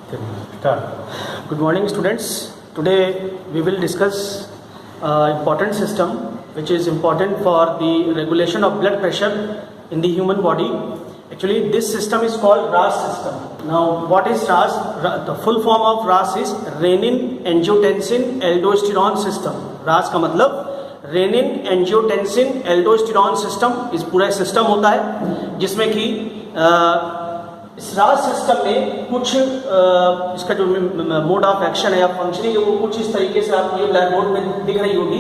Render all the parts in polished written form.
Start. Good morning, students. Today we will discuss important system which is important for the regulation of blood pressure in the human body. Actually, this system is called RAS system. Now, what is RAS? The full form of RAS is renin angiotensin aldosterone system. RAS का मतलब renin angiotensin aldosterone system इस पूरा system होता है जिसमें कि इस रास सिस्टम में कुछ इसका जो मोड ऑफ एक्शन है या फंक्शनिंग है वो कुछ इस तरीके से आपको ये ब्लैक बोर्ड में दिख रही होगी।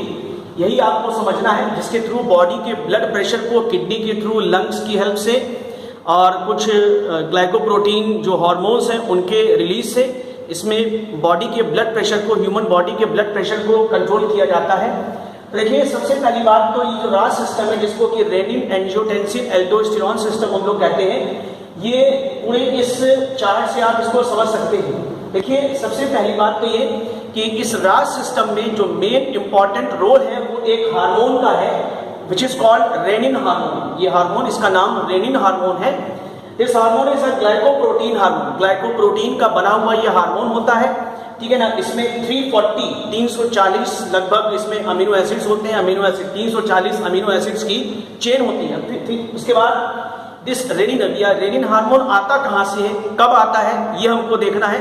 यही आपको समझना है जिसके थ्रू बॉडी के ब्लड प्रेशर को किडनी के थ्रू लंग्स की हेल्प से और कुछ ग्लाइकोप्रोटीन जो हार्मोन्स हैं उनके रिलीज से इसमें बॉडी के ब्लड प्रेशर को ह्यूमन बॉडी के ब्लड प्रेशर को कंट्रोल किया जाता है। तो देखिए सबसे पहली बात तो ये जो रास सिस्टम है जिसको कि रेनिन एंजियोटेंसिन एल्डोस्टेरॉन सिस्टम हम लोग कहते हैं, ये पूरे इस चार्ट से आप इसको समझ सकते हैं। देखिए सबसे पहली बात तो ये कि इस रास सिस्टम में जो मेन इंपॉर्टेंट रोल है वो एक हार्मोन का है which is called renin hormone. ये हार्मोन, इसका नाम रेनिन हार्मोन है। This hormone is a glycoprotein hormone. Glycoprotein का बना हुआ ये हार्मोन होता है, ठीक है ना। इसमें 340 लगभग इसमें अमीनो एसिड्स होते हैं। अमीनो एसिड 340 अमीनो एसिड्स की चेन होती है। फिर उसके बाद इस रेनिन हार्मोन आता कहाँ से है, कब आता है, ये हमको देखना है।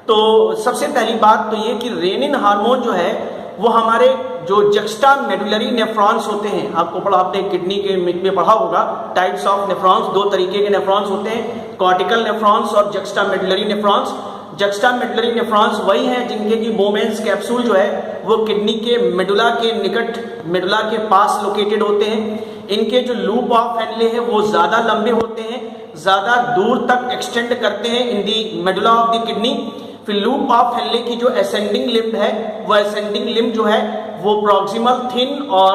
तो सबसे पहली बात तो ये कि रेनिन हार्मोन जो है वो हमारे जो जक्स्टा मेडुलरी नेफ्रॉन्स होते हैं, आपको पढ़ा, आपने किडनी के में पढ़ा होगा टाइप्स ऑफ नेफ्रॉन्स, दो तरीके के नेफ्रॉन्स होते हैं, कॉर्टिकल नेफ्रॉन्स और juxta medullary nephrons. Juxta medullary nephrons वही हैं जिनके की बोमेंस कैप्सूल जो है वो किडनी के मेडुला के निकट, मेडुला के पास लोकेटेड होते हैं। इनके जो लूप ऑफ हेनले है वो ज्यादा लंबे होते हैं, ज्यादा दूर तक एक्सटेंड करते हैं इन दी मेडुला ऑफ द किडनी। फिर लूप ऑफ हेनले की जो असेंडिंग लिम्ब है वो असेंडिंग लिम्ब जो है वो प्रॉक्सिमल थिन और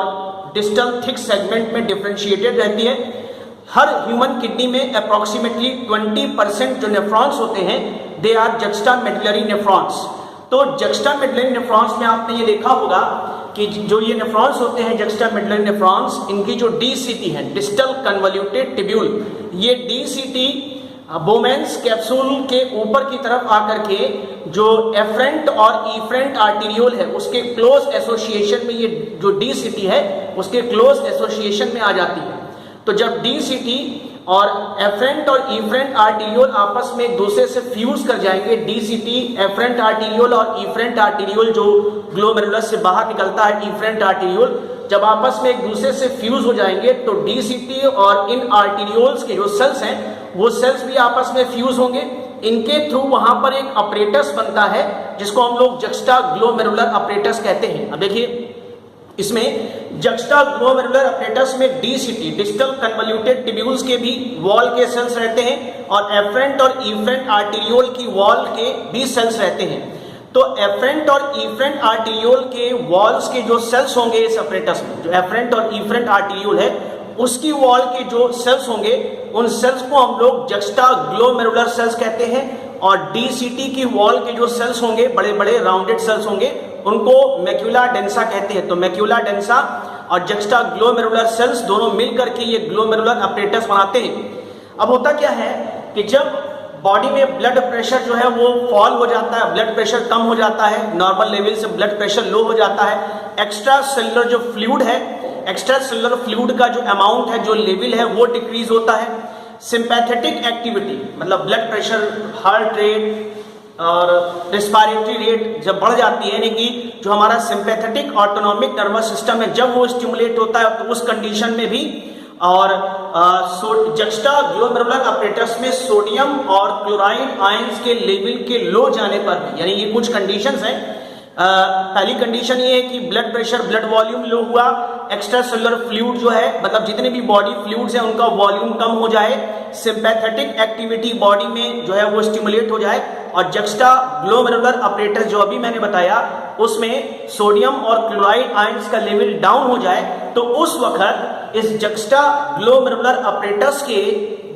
डिस्टल थिक सेगमेंट में डिफरेंशिएटेड रहती है। हर ह्यूमन किडनी में अप्रोक्सीमेटली 20% जो नेफ्रॉन्स होते हैं they are juxtamedullary nephrons. तो जक्स्टा मेडुलरी नेफ्रॉन्स में आपने ये देखा होगा कि जो ये नेफ्रॉन्स होते हैं जक्स्टा मेडुलरी नेफ्रॉन्स, इनकी जो डीसीटी है, डिस्टल कन्वोल्यूटेड ट्यूब्यूल, ये डीसीटी बोमेंस कैप्सूल के ऊपर की तरफ आकर के जो एफरेंट और इफरेंट आर्टीरियोल है उसके क्लोज एसोसिएशन में, ये जो डीसीटी है उसके क्लोज एसोसिएशन में आ जाती है। तो जब डीसीटी और एफरेंट और इफरेंट आर्टीरियोल आपस में एक दूसरे से फ्यूज कर जाएंगे, डीसीटी एफरेंट आर्टीरियोल और इफरेंट आर्टीरियोल जो ग्लोमेरुलस से बाहर निकलता है, इफरेंट आर्टीरियोल जब आपस में एक दूसरे से फ्यूज हो जाएंगे तो डीसीटी और इन आर्टीरियोल्स के जो सेल्स हैं वो सेल्स भी आपस में फ्यूज होंगे। इनके थ्रू वहां पर एक अपरेटस बनता है जिसको हम लोग जक्स्टा ग्लोमेरुलर अपरेटस कहते हैं। अब देखिए इसमें जक्स्टा ग्लोमेरुलर अपरेटस में डीसीटी, डिस्टल कन्वोल्यूटेड ट्यूब्यूल्स के भी वॉल के सेल्स रहते हैं और एफरेंट और इफरेंट आर्टीरियोल की वॉल के भी सेल्स रहते हैं। तो एफरेंट और इफरेंट आर्टीरियोल के वॉल्स के जो सेल्स होंगे इस अपरेटस में, जो एफरेंट और इफरेंट आर्टीरियोल है उसकी वॉल के जो सेल्स होंगे उन सेल्स को हम लोग जक्स्टा ग्लोमेरुलर सेल्स कहते हैं। और डीसीटी की वॉल के जो सेल्स होंगे, बड़े बड़े राउंडेड सेल्स होंगे, उनको मैक्यूला डेंसा कहते हैं। तो मैक्यूला डेंसा और जक्स्टा ग्लोमेरुलर सेल्स दोनों मिलकर के ये ग्लोमेरुलर अपरेटस बनाते हैं। अब होता क्या है कि जब बॉडी में ब्लड प्रेशर जो है वो फॉल हो जाता है, ब्लड प्रेशर कम हो जाता है, नॉर्मल लेवल से ब्लड प्रेशर लो हो जाता है, एक्स्ट्रा सेलुलर जो फ्लूइड है, एक्स्ट्रा सेलुलर फ्लूइड का जो अमाउंट है, जो लेवल है वो डिक्रीज होता है। सिंपैथेटिक एक्टिविटी मतलब ब्लड प्रेशर, हार्ट रेट और रेस्पिरेटरी रेट जब बढ़ जाती है, यानी कि जो हमारा सिंपैथेटिक ऑटोनॉमिक नर्वस सिस्टम है जब वो स्टिमुलेट होता है तो उस कंडीशन में भी, और जक्स्टा ग्लोमेरुलर अपरेटस में सोडियम और क्लोराइड आयंस के लेवल के लो जाने पर भी, यानी ये कुछ कंडीशंस हैं। पहली कंडीशन ये है कि blood pressure, blood volume low हुआ, एक्स्ट्रा सेलुलर फ्लूइड जो है मतलब जितने भी बॉडी फ्लूइड्स हैं उनका वॉल्यूम कम हो जाए, सिंपैथेटिक एक्टिविटी बॉडी में जो है वो स्टिमुलेट हो जाए, और जक्स्टा ग्लोमेरुलर अपरेटस जो अभी मैंने बताया उसमें सोडियम और क्लोराइड आयंस का लेवल डाउन हो जाए, तो उस वक्त इस जक्स्टा ग्लोमेरुलर अपरेटस के,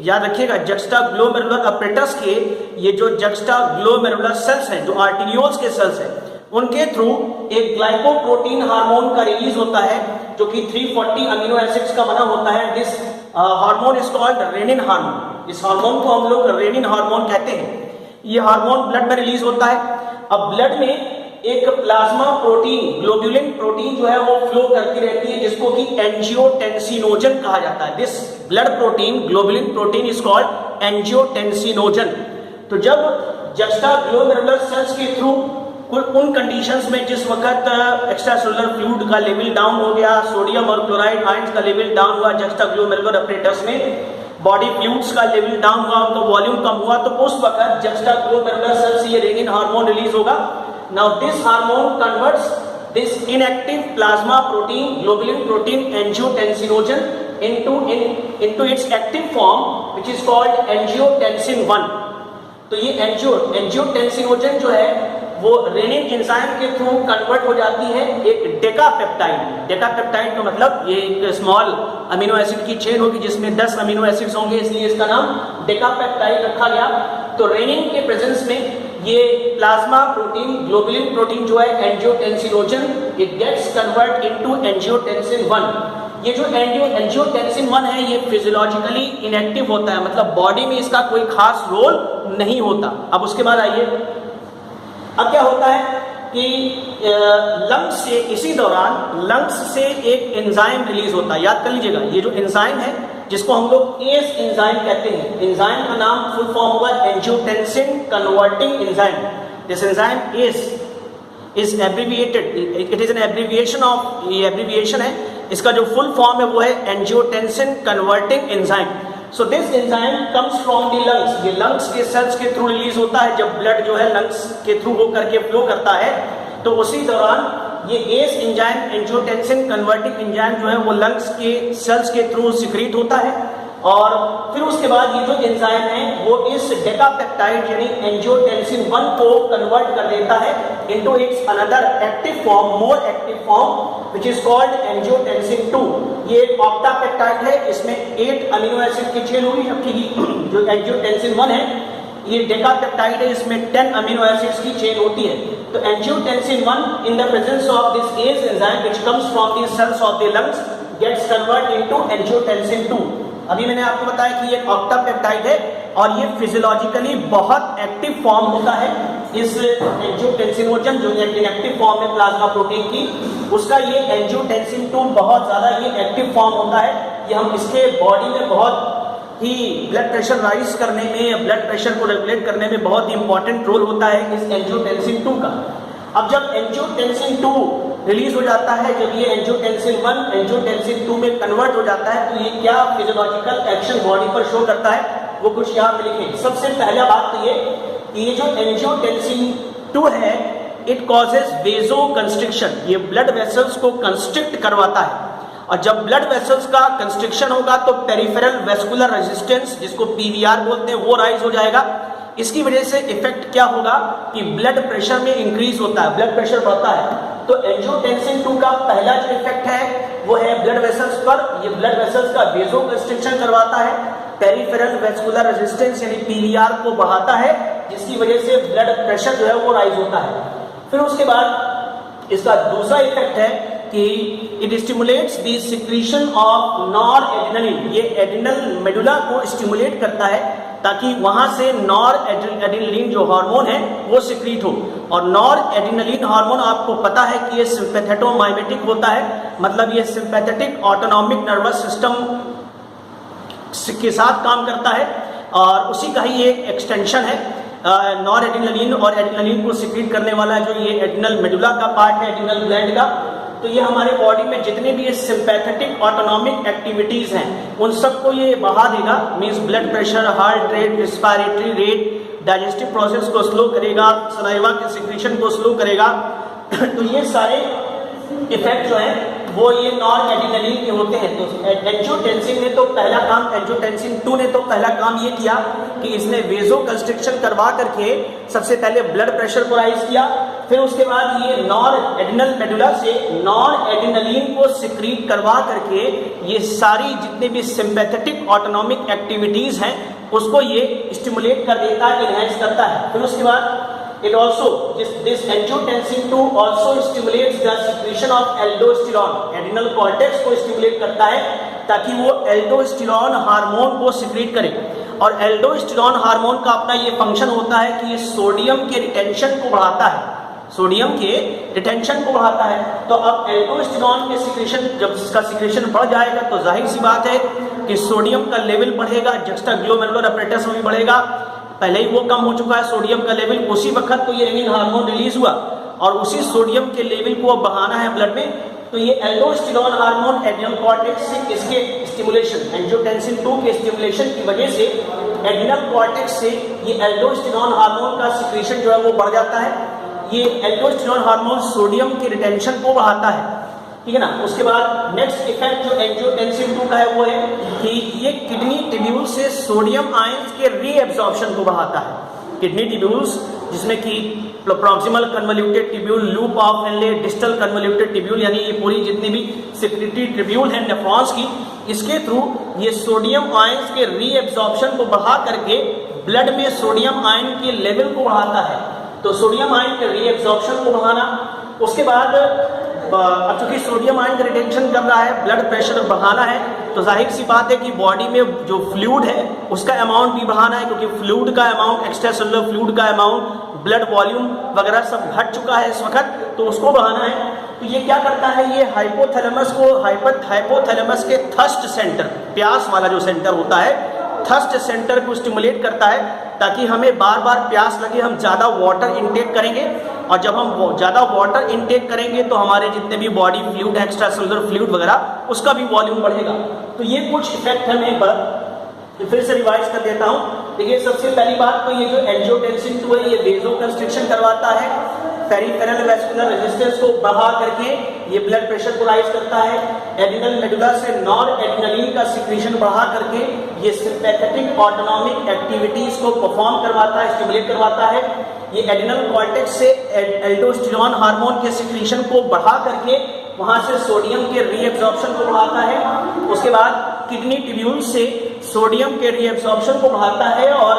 याद रखिएगा जक्स्टा ग्लोमेरुलर अपरेटस के ये जो जक्स्टा ग्लोमेरुलर सेल्स हैं, जो आर्टीरियोल्स के सेल्स हैं, उनके थ्रू एक ग्लाइकोप्रोटीन हार्मोन का रिलीज होता है जो कि 340 अमीनो एसिड्स का बना होता है। This hormone is called renin hormone. इस हार्मोन को हम लोग रेनिन हार्मोन कहते हैं। ये हार्मोन ब्लड में रिलीज होता है। अब ब्लड में एक प्लाज्मा प्रोटीन, ग्लोब्यूलिन प्रोटीन जो है वो फ्लो करती रहती है, जिसको कि एंजियोटेंसिनोजन कहा जाता है। This blood protein, globulin protein is called angiotensinogen. तो जब जस्टाग्लोमेरुलर सेल्स के थ्रू उन कंडीशंस में जिस वक्त एक्स्ट्रासेलुलर फ्लूइड का लेवल डाउन हो गया, सोडियम और क्लोराइड आयंस का लेवल डाउन हुआ जस्टाग्लोमेरुलर अपरेटस में, बॉडी फ्लूइड्स का लेवल डाउन हुआ, उनका वॉल्यूम कम हुआ, तो उस वक्त जस्टाग्लोमेरुलर सेल्स से ये रेनिन हार्मोन रिलीज होगा। Now this hormone converts this inactive plasma protein, globulin protein, angiotensinogen into its active form, which is called angiotensin 1। तो ये एंजियोटेंसिनोजन जो है वो रेनिन एंजाइम के थ्रू कन्वर्ट हो जाती है एक डेकापेप्टाइड। डेकापेप्टाइड का मतलब ये एक स्मॉल अमीनो एसिड की चेन होगी जिसमें 10 अमीनो एसिड्स होंगे, इसलिए इसका नाम डेकापेप्टाइड रखा गया। तो रेनिन के प्रेजेंस में ये प्लाज्मा प्रोटीन, ग्लोबुलिन प्रोटीन जो है angiotensinogen, it gets convert into angiotensin 1। ये जो एंजियोटेंसिन 1 है ये फिजियोलॉजिकली इनएक्टिव होता है, मतलब बॉडी में इसका कोई खास रोल नहीं होता। अब उसके बाद आइए, अब क्या होता है कि लंग्स से, इसी दौरान लंग्स से एक एंजाइम रिलीज होता है। याद कर लीजिएगा, ये जो एंजाइम है जिसको हम लोग एस एंजाइम कहते हैं, एंजाइम का नाम फुल फॉर्म हुआ angiotensin converting enzyme. This enzyme ACE is abbreviated, it is an abbreviation of, ये एब्रिविएशन है, इसका जो फुल फॉर्म है वो है angiotensin converting enzyme. So this enzyme comes from the lungs, ये लंग्स के सेल्स के थ्रू रिलीज होता है। जब ब्लड जो है लंग्स के थ्रू हो करके फ्लो करता है तो उसी दौरान ये ACE enzyme, angiotensin converting enzyme जो है वो लंग्स के सेल्स के थ्रू सिक्रीट होता है, और फिर उसके बाद ये जो एंजाइम है वो इस डेकापेप्टाइड यानी एंजियोटेंसिन 1 को कन्वर्ट कर देता है into its another active form, more active form, which is called angiotensin 2। ये एक ऑक्टापेप्टाइड है, इसमें 8 अमीनो एसिड की चेन होगी, जबकि जो एंजियोटेंसिन 1 है ये डेकापेप्टाइड है, इसमें 10 अमीनो एसिड्स की चेन होती है। तो angiotensin 1 in the presence of this ACE enzyme which comes from the cells of the lungs gets convert into angiotensin 2। अभी मैंने आपको बताया कि ये ऑक्टापेप्टाइड है और ये फिजियोलॉजिकली बहुत एक्टिव फॉर्म होता है। इस एंजियोटेंसिनोजन जो इनएक्टिव फॉर्म है प्लाज्मा प्रोटीन की, उसका ये एंजियोटेंसिन 2 बहुत ज्यादा ये एक्टिव फॉर्म होता है। ये हम इसके बॉडी में बहुत ही ब्लड प्रेशर राइज करने में, ब्लड प्रेशर को रेगुलेट करने में बहुत ही इंपॉर्टेंट रोल होता है इस एंजियोटेंसिन 2 का। अब जब एंजियोटेंसिन 2 रिलीज हो जाता है, जब ये एंजियोटेंसिन 1 एंजियोटेंसिन 2 में कन्वर्ट हो जाता है, तो ये क्या फिजियोलॉजिकल एक्शन बॉडी पर शो करता है वो कुछ यहाँ पे लिखें। सबसे पहला बात तो ये कि ये जो एंजियोटेंसिन 2 है इट कॉजेज वेजो कंस्ट्रिक्शन, ये ब्लड वेसल्स को कंस्ट्रिक्ट करवाता है, और जब ब्लड वेसल्स का कंस्ट्रिक्शन होगा तो पेरिफेरल वेस्कुलर रेजिस्टेंस जिसको पीवीआर बोलते हैं वो राइज हो जाएगा। इसकी वजह से इफेक्ट क्या होगा कि ब्लड प्रेशर में इंक्रीज होता है, ब्लड प्रेशर बढ़ता है। तो एंजियोटेंसिन 2 का पहला जो इफेक्ट है वो है ब्लड वेसल्स पर, ये ब्लड वेसल्स का वेजो कंस्ट्रिक्शन करवाता है, पेरिफेरल वेस्कुलर रेजिस्टेंस यानी पीवीआर को बढ़ाता है, जिसकी वजह से ब्लड प्रेशर जो है वो राइज होता है। फिर उसके बाद इसका दूसरा इफेक्ट है कि it stimulates the secretion of noradrenaline, ये एड्रिनल मेडुला को स्टिमुलेट करता है ताकि वहां से नॉरएड्रेनालिन जो हार्मोन है वो सिक्रीट हो। और नॉरएड्रेनालिन हार्मोन आपको पता है कि ये सिंपैथेटोमाइमेटिक होता है, मतलब ये सिंपैथेटिक ऑटोनॉमिक नर्वस सिस्टम के साथ काम करता है और उसी का ही एक एक्सटेंशन है। नॉरएड्रेनालिन और एड्रेनालिन को सिक्रीट करने वाला जो ये एड्रिनल मेडुला का पार्ट है, एड्रिनल ग्लैंड का, तो ये हमारे बॉडी में जितने भी ये सिंपैथेटिक ऑटोनॉमिक एक्टिविटीज हैं उन सबको ये बढ़ा देगा। Means blood pressure, heart rate, respiratory rate, digestive process को स्लो करेगा, सलाइवा के सिक्रीशन को स्लो करेगा। तो ये सारे इफेक्ट जो है वो ये नॉरएड्रेनालिन के होते हैं। तो एंजियोटेंसिन ने तो पहला काम, एंजियोटेंसिन 2 ने तो पहला काम ये किया कि इसने वेजो कंस्ट्रिक्शन करवा करके सबसे पहले ब्लड प्रेशर को राइज किया, फिर उसके बाद ये नॉरएड्रेनल मेडुला से नॉरएड्रेनालिन को सिक्रीट करवा करके ये सारी जितने भी सिंपैथेटिक ऑटोनॉमिक एक्टिविटीज हैं उसको ये स्टिमुलेट कर देता है, इनहेंस करता है। फिर उसके बाद it also this angiotensin 2 also stimulates the secretion of aldosterone, adrenal cortex को स्टिमुलेट करता है ताकि वो एल्डोस्टेरोन हार्मोन को सिक्रीट करे। और एल्डोस्टेरॉन हार्मोन का अपना ये फंक्शन होता है कि ये सोडियम के रिटेंशन को बढ़ाता है, सोडियम के रिटेंशन को बढ़ाता है। तो अब एल्डोस्टेरॉन के सिक्रेशन, जब इसका सिक्रेशन बढ़ जाएगा तो जाहिर सी बात है कि सोडियम का लेवल बढ़ेगा, जुक्स्टाग्लोमेरुलर अपरेटस में भी बढ़ेगा। पहले ही वो कम हो चुका है सोडियम का लेवल, उसी वक्त तो ये रेनिन हार्मोन रिलीज हुआ और उसी सोडियम के लेवल को अब बढ़ाना है ब्लड में। तो ये एल्डोस्टेरॉन हार्मोन एड्रिनल कॉर्टेक्स से इसके स्टिमुलेशन, एंजियोटेंसिन 2 के स्टिमुलेशन की वजह से एड्रिनल कॉर्टेक्स से ये एल्डोस्टेरॉन हार्मोन का सिक्रेशन जो है वो बढ़ जाता है। ये एल्डोस्टेरॉन हार्मोन सोडियम की रिटेंशन को बढ़ाता है, ठीक है ना। उसके बाद नेक्स्ट इफेक्ट जो एंजियोटेंसिन 2 का है वो है कि ये किडनी ट्यूब्यूल से सोडियम आयंस के रीएब्जॉर्प्शन को बढ़ाता है। किडनी ट्यूब्यूल्स जिसमें कि proximal convoluted tubule, loop of Henle, distal convoluted tubule, यानी ये पूरी जितनी भी सेक्रेटरी ट्यूब्यूल है नेफ्रॉन्स की, इसके थ्रू ये सोडियम आयंस के रीएब्जॉर्प्शन को बढ़ा करके ब्लड में सोडियम आयन के लेवल को बढ़ाता है। तो सोडियम आयन के रीएब्जॉर्प्शन को बढ़ाना, उसके बाद अब चूंकि सोडियम आयन का रिटेंशन कर रहा है, ब्लड प्रेशर बढ़ाना है, तो जाहिर सी बात है कि बॉडी में जो फ्लूइड है उसका अमाउंट भी बढ़ाना है, क्योंकि फ्लूइड का अमाउंट, एक्स्ट्रा सेलुलर फ्लूइड का अमाउंट, ब्लड वॉल्यूम वगैरह सब घट चुका है इस वक्त, तो उसको बढ़ाना है। तो ये क्या करता है, ये हाइपोथैलेमस को, हाइपोथैलेमस के थर्स्ट सेंटर, प्यास वाला जो सेंटर होता है, थर्स्ट सेंटर को स्टिमुलेट करता है ताकि हमें बार बार प्यास लगे, हम ज़्यादा वाटर इनटेक करेंगे, और जब हम ज़्यादा वाटर इनटेक करेंगे तो हमारे जितने भी body fluid, extra cellular fluid वगैरह, उसका भी वॉल्यूम बढ़ेगा। तो ये कुछ इफेक्ट है, मैं एक बार फिर से रिवाइज कर देता हूँ। देखिए सबसे पहली बात तो ये जो एंजियोटेंसिन 2 है, ये वेसोकंस्ट्रिक्शन करवाता है, पेरिफेरल वेस्कुलर रेजिस्टेंस को बढ़ा करके ये ब्लड प्रेशर को राइज करता है। एड्रिनल मेडुला से नॉर एड्रिनलिन का सिक्रीशन बढ़ा करके ये सिंपैथेटिक ऑटोनॉमिक एक्टिविटीज को परफॉर्म करवाता है, स्टिमुलेट करवाता है। ये एड्रिनल कॉर्टेक्स से एल्डोस्टेरॉन हार्मोन के सिक्रीशन को बढ़ा करके वहां से सोडियम के रीएब्जॉर्प्शन को बढ़ाता है। उसके बाद किडनी ट्यूब्यूल से सोडियम के रीएब्जॉर्प्शन को बढ़ाता है और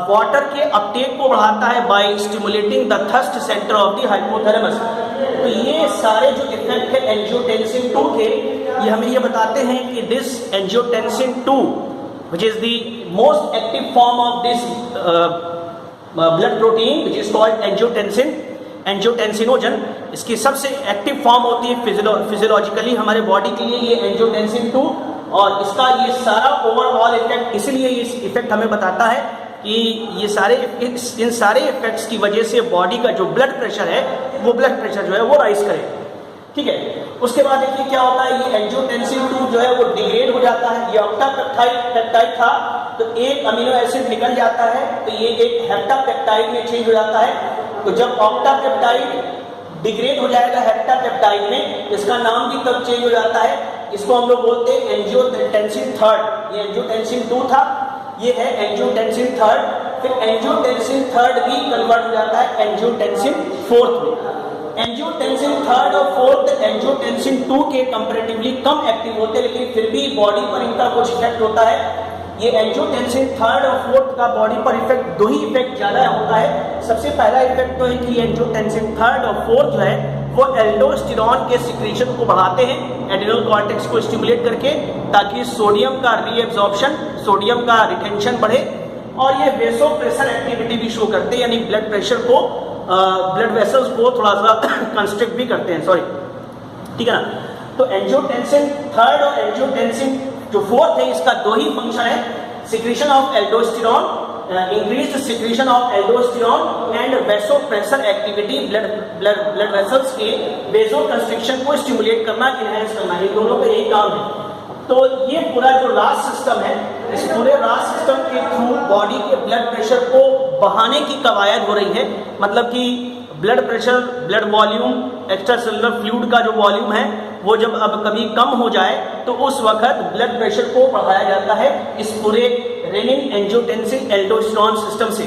वाटर के अपटेक को बढ़ाता है by stimulating the thirst centre of the hypothalamus. तो ये सारे जो इफेक्ट है एंजियोटेंसिन 2 के, ये हमें ये बताते हैं कि this angiotensin 2 which is the most active form of this blood protein which is called angiotensin, angiotensinogen, इसकी सबसे एक्टिव फॉर्म होती है फिजियोलॉजिकली हमारे बॉडी के लिए ये एंजियोटेंसिन 2, और इसका ये सारा ओवरऑल इफेक्ट, इसलिए ये इफेक्ट हमें बताता है कि ये सारे इन सारे इफेक्ट्स की वजह से बॉडी का जो ब्लड प्रेशर है, वो ब्लड प्रेशर जो है वो राइज करे, ठीक है। उसके बाद देखिए क्या होता है, ये एंजियोटेंसिन 2 जो है वो डिग्रेड हो जाता है। ये ऑक्टापेप्टाइड था, तो एक अमीनो एसिड निकल जाता है, तो ये एक हेप्टापेप्टाइड में चेंज हो जाता है। तो जब ऑक्टापेप्टाइड डिग्रेड हो जाएगा हेप्टापेप्टाइड में, इसका नाम भी तब चेंज हो जाता है, इसको हम लोग बोलते हैं एंजियोटेंसिन 3। ये एंजियोटेंसिन 2 था, ये है एंजियोटेंसिन 3। फिर एंजियोटेंसिन 3 भी कन्वर्ट हो जाता है एंजियोटेंसिन 4 में। एंजियोटेंसिन 3 और 4 एंजियोटेंसिन 2 के कंपैरेटिवली कम एक्टिव होते हैं, लेकिन फिर भी बॉडी पर इनका कुछ इफेक्ट होता है। ये एंजियोटेंसिन 3 और 4 का बॉडी पर इफेक्ट, दो ही इफेक्ट ज्यादा होता है। सबसे पहला इफेक्ट तो है कि एंजियोटेंसिन 3 और 4 जो है वो एल्डोस्टेरॉन के सिक्रीशन को बढ़ाते हैं एड्रिनल कॉर्टेक्स को स्टिमुलेट करके, ताकि सोडियम का रीएब्जॉर्प्शन, सोडियम का रिटेंशन बढ़े, और ये वेसोप्रेसर एक्टिविटी भी शो करते हैं, यानी ब्लड प्रेशर को, ब्लड वेसल्स को थोड़ा सा कंस्ट्रिक्ट भी करते हैं, सॉरी, ठीक है ना। तो एंजियोटेंसिन 3 और एंजियोटेंसिन जो 4 है, इसका दो ही फंक्शन है, secretion of aldosterone, increased secretion of aldosterone and vasopressor activity, blood vessels के वेसोकंस्ट्रिक्शन को स्टिमुलेट करना, इनहेंस करना, इन दोनों का यही काम है। तो ये पूरा जो रास सिस्टम है, इस पूरे रास सिस्टम के थ्रू बॉडी के ब्लड प्रेशर को बढ़ाने की कवायद हो रही है। मतलब कि blood pressure, blood volume, extra cellular fluid का जो वॉल्यूम है वो जब अब कभी कम हो जाए तो उस वक्त ब्लड प्रेशर को बढ़ाया जाता है इस पूरे रेनिन एंजियोटेंसिन एल्डोस्टेरॉन सिस्टम से।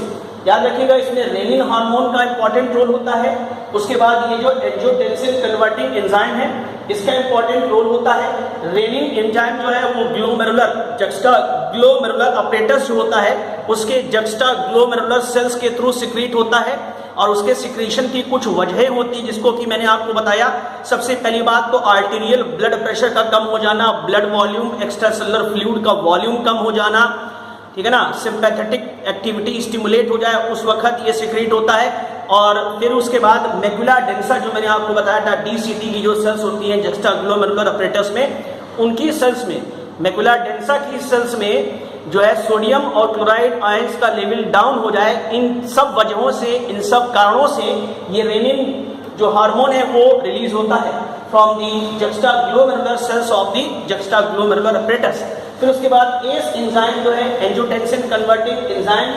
याद रखिएगा, इसमें रेनिन हार्मोन का इंपॉर्टेंट रोल होता है। उसके बाद ये जो एंजियोटेंसिन कन्वर्टिंग एंजाइम है, इसका इंपॉर्टेंट रोल होता है। रेनिन एंजाइम जो है वो ग्लोमेरुलर, जुक्स्टाग्लोमेरुलर अपरेटस जो होता है उसके जुक्स्टाग्लोमेरुलर सेल्स के थ्रू सिक्रीट होता है, और उसके सिक्रीशन की कुछ वजह होती है जिसको कि मैंने आपको बताया। सबसे पहली बात तो आर्टीरियल ब्लड प्रेशर का कम हो जाना, blood volume, extra cellular fluid का वॉल्यूम कम हो जाना, ठीक है ना, सिंपैथेटिक एक्टिविटी स्टिमुलेट हो जाए उस वक्त ये सिक्रीट होता है। और फिर उसके बाद मैकुला डेंसा जो मैंने आपको बताया था, डीसीटी की जो सेल्स होती हैं जस्टाग्लोमेरुलर अपरेटस में, उनकी सेल्स में, मैकुला डेंसा की सेल्स में जो है सोडियम और क्लोराइड आयंस का लेवल डाउन हो जाए, इन सब वजहों से, इन सब कारणों से ये रेनिन जो हार्मोन है वो रिलीज होता है from the juxtaglomerular cells of the juxtaglomerular apparatus. फिर उसके बाद एस एंजाइम जो है एंजियोटेंसिन कन्वर्टिंग एंजाइम,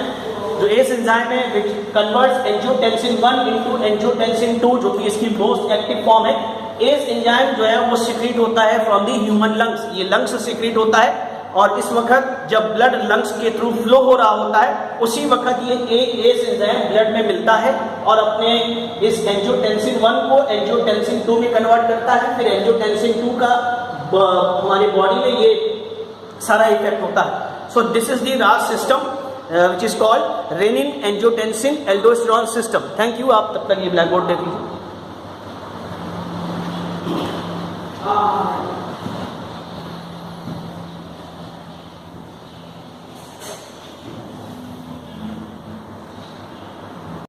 जो एस एंजाइम है which converts angiotensin 1 into angiotensin 2 जो कि इसकी मोस्ट एक्टिव फॉर्म है। एस एंजाइम जो है वो सीक्रेट होता है फ्रॉम दी ह्यूमन लंग्स, ये लंग्स से सीक्रेट होता है। और इस वक्त जब ब्लड लंग्स के थ्रू फ्लो हो रहा होता है उसी वक्त ये एस एंजाइम ब्लड में मिलता है और अपने इस एंजियोटेंसिन 1 को एंजियोटेंसिन 2 में कन्वर्ट करता है। फिर एंजियोटेंसिन 2 का हमारी बॉडी में ये सारा इफेक्ट होता है। सो दिस इज द रास system which is called renin angiotensin aldosterone system. Thank you. आप तब तक ये ब्लैक बोर्ड देख लीजिए।